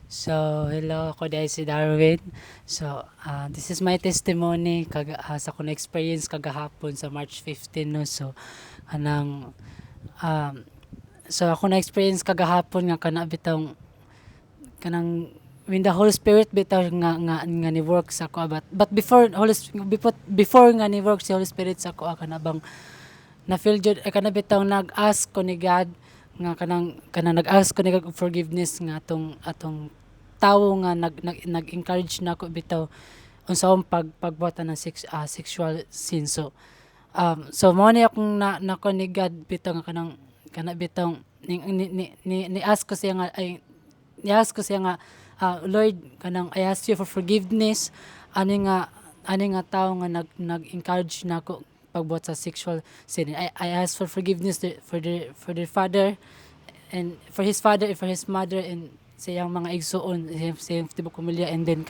Hello, ako dahil si Darwin. This is my testimony sa akong experience kagahapon sa March 15 no. Anang um, ako na experience kagahapon nga kana bitong kanang when the Holy Spirit bitaw nga ni work sa ako, but before nga ni work si Holy Spirit sa ako kana bang na feel jud kana bitaw nag-ask ko ni God nga kanang nag-ask ko ni God og forgiveness nga atong tawo nga nag-encourage na ako bitaw unsahon pagbuhat ng sexual sin. Mao ni akong na ko ni God bitaw nga kana bitaw ni ask ko siya nga Lord, kanang I ask you for forgiveness ani nga tawo nga nag-encourage na ako pagbuhat sa sexual sin. I ask for forgiveness for the father and for his father and for his mother and sa iyang mga igsuon sa iyang tibok pamilya, and then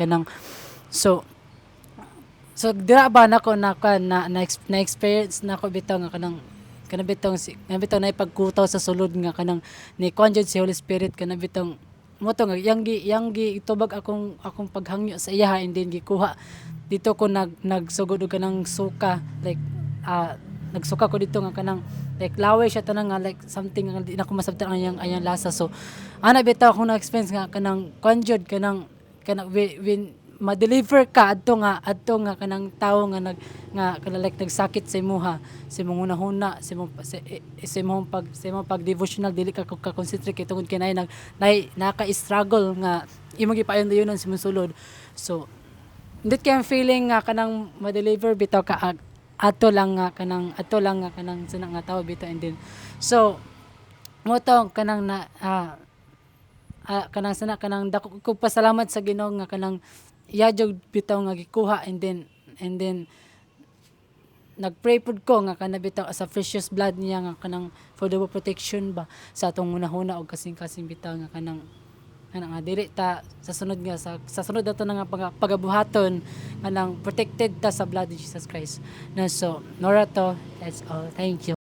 dira ba nako na experience nako bitaw nga kanang bitaw na ipagkutaw sa sulod nga kanang ni conjure si Holy Spirit kana bitaw mo to nga yang gi itubag akong paghangyo sa iya, and then gikuha dito ko nagsugod og kanang suka, like nagsuka ko dito nga kanang like laway siya tanang nga like something nga di na ko masabtan ang ayang lasa. Ana bitaw akong na-experience nga kanang conjured kanang when ma-deliver ka adto nga kanang tawo nga kanang like nagsakit sa imuha, sa imong hunahuna, sa imong pag devotional dili ka concentrate kay tungod kay naka-struggle nga imong gipayon-dayonon sa imong sulod. Ndot kay ang feeling nga kanang ma-deliver bitaw ka ato lang nga kanang sana nga tawo bitaw, and then mo to kanang kanang sana kanang dako ko pasalamat sa Ginoo nga kanang iya jud bitaw nga gikuha, and then nagpray pud ko nga kana bitaw as a precious blood niya nga kanang for the protection ba sa atong hunahuna og kasing-kasing bitaw nga kanang nga dili ta sa sunod ato na nga pagabuhaton kanang protected ta sa blood of Jesus Christ. Nora to, that's all. Thank you.